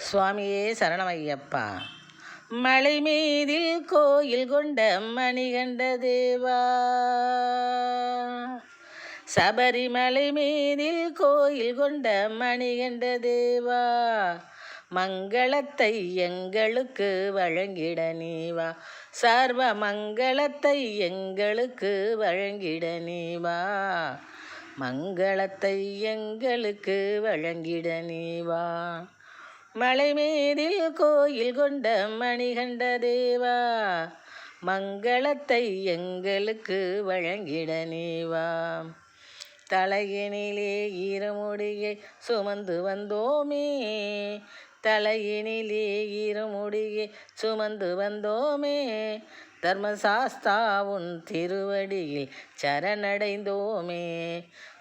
சுவாமியே சரணமையப்பா. மலை மீதில் கோயில் கொண்ட மணிகண்ட தேவா, சபரிமலை மீதில் கோயில் கொண்ட மணிகண்ட தேவா, மங்களத்தை எங்களுக்கு வழங்கிட நீவா, சர்வ மங்களத்தை எங்களுக்கு வழங்கிட நீவா, மங்களத்தை எங்களுக்கு வழங்கிட நீவா. மலை மீதில் கோயில் கொண்ட மணிகண்ட தேவா, மங்களத்தை எங்களுக்கு வழங்கிட நீவா. தலையினிலே ஈரமுடியை சுமந்து வந்தோமே, தலையினிலே ஈரமுடியை சுமந்து வந்தோமே, தர்மசாஸ்தாவுன் திருவடியில் சரணடைந்தோமே,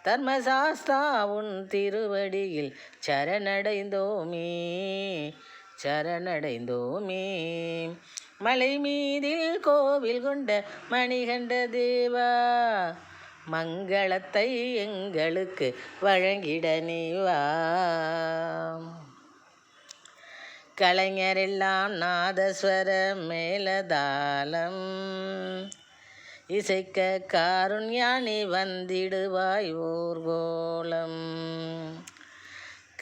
தர்மசாஸ்தாவுன் திருவடியில் சரணடைந்தோமே, சரணடைந்தோமே. மலை மீதில் கோவில் கொண்ட மணிகண்ட தேவா, மங்களத்தை எங்களுக்கு வழங்கிட நீவா. கலைஞரெல்லாம் நாதஸ்வர மேலதாளம் இசைக்க காருண்யானி வந்திடுவாய் ஊர்கோலம்.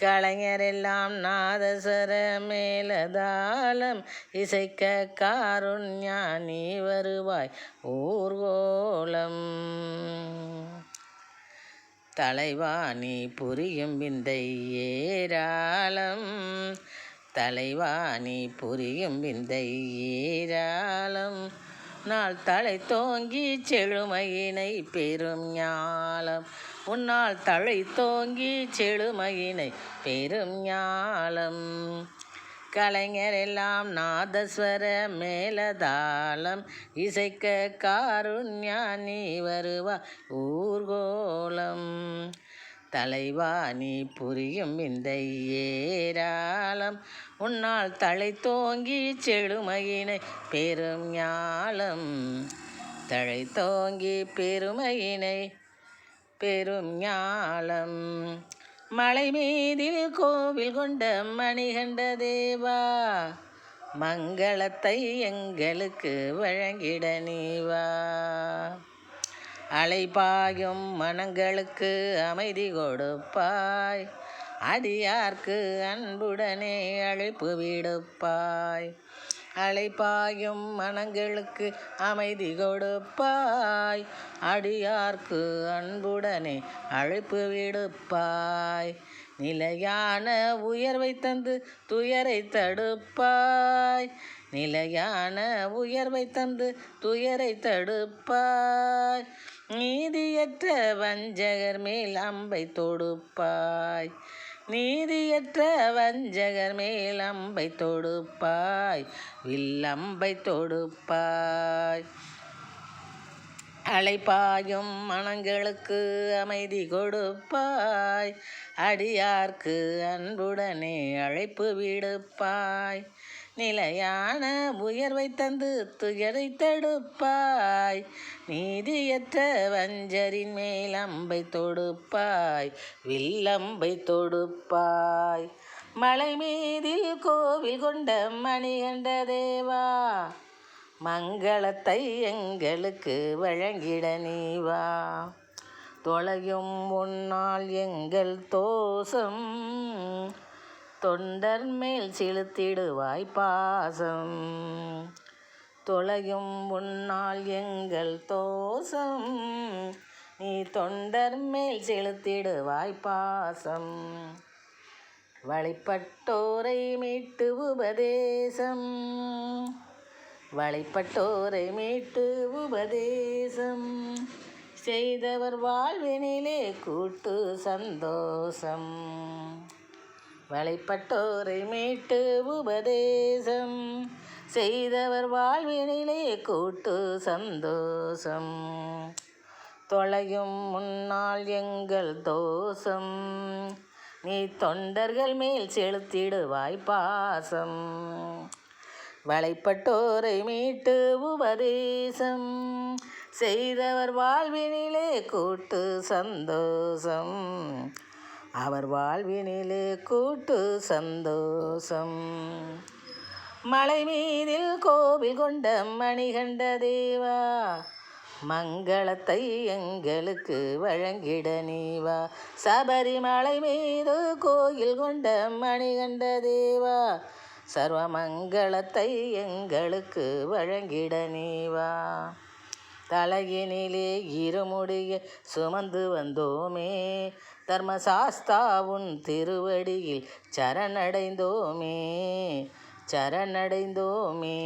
கலைஞரெல்லாம் நாதஸ்வர மேலதாளம் இசைக்க காருண்யானி வருவாய் ஊர்கோலம். தலைவா நீ புரியும் விந்தை ஏராளம், தலைவா நீ புரியும் விந்தை ஏராளம், நாள் தலை தோங்கி செழுமையினை பெரும் ஞாலம், உன்னால் தலை தோங்கி செழுமையினை பெரும் ஞாலம். கலைஞரெல்லாம் நாதஸ்வர மேலதாளம் இசைக்க காருண்யானி வருவா ஊர்கோலம். தலைவா நீ புரியும் விந்தை ஏராளம், உன்னால் தலை தோங்கி செழுமையினை பெரும் ஞாலம், தலை தோங்கி பெருமையினை பெரும் ஞாலம். மலை மீதில் கோவில் கொண்ட மணிகண்ட தேவா, மங்களத்தை எங்களுக்கு வழங்கிட நீவா. அலைபாயும் மனங்களுக்கு அமைதி கொடுப்பாய், அடியார்க்கு அன்புடனே அழைப்பு விடுப்பாய். அலைபாயும் மனங்களுக்கு அமைதி கொடுப்பாய், அடியார்க்கு அன்புடனே அழைப்பு விடுப்பாய். நிலையான உயர்வை தந்து துயரை தடுப்பாய், நிலையான உயர்வை தந்து துயரை தடுப்பாய். நீதியற்ற வஞ்சகர் மேல் அம்பை தொடுப்பாய், நீதியற்ற வஞ்சகர் மேல் அம்பை தொடுப்பாய், வில்லம்பை தொடுப்பாய். அலைபாயும் மனங்களுக்கு அமைதி கொடுப்பாய், அடியார்க்கு அன்புடனே அழைப்பு விடுப்பாய். நிலையான உயர்வை தந்து துயரை தடுப்பாய், நீதியற்ற வஞ்சரின் மேல் அம்பை தொடுப்பாய், வில்லம்பை தொடுப்பாய். மலை மீதில் கோவில் கொண்ட மணிகண்ட தேவா, மங்களத்தை எங்களுக்கு வழங்கிட நீவா. தொலையும் உன்னால் எங்கள் தோஷம், தொண்டர் மேல் செலுத்திடுவாய் பாசம். தொலையும் உன்னால் எங்கள் தோஷம், நீ தொண்டர் மேல் செலுத்திடுவாய் பாசம். வழிபட்டோரை மீட்டு உபதேசம், வழிபட்டோரை மீட்டு உபதேசம், செய்தவர் வாழ்வினிலே கூட்டு சந்தோஷம். வழிபட்டோரை மீட்டு உபதேசம், செய்தவர் வாழ்வினிலே கூட்டு சந்தோஷம். தொலையும் முன்னால் எங்கள் தோஷம், நீ தொண்டர்கள் மேல் செலுத்திடுவாய் பாசம். வழிபட்டோரை மீட்டு உபதேசம், செய்தவர் வாழ்வினிலே கூட்டு சந்தோஷம். அவர் வாழ்வினிலே கூட்டு சந்தோஷம். மலை மீதில் கோவில் கொண்ட மணிகண்ட தேவா, மங்களத்தை எங்களுக்கு வழங்கிட நீவா. சபரிமலை மீது கோயில் கொண்ட மணிகண்ட தேவா, சர்வ மங்களத்தை எங்களுக்கு வழங்கிட நீவா. தலையினிலே இருமுடியை சுமந்து வந்தோமே, தர்மசாஸ்தாவுன் திருவடியில் சரணடைந்தோமே, சரணடைந்தோமே.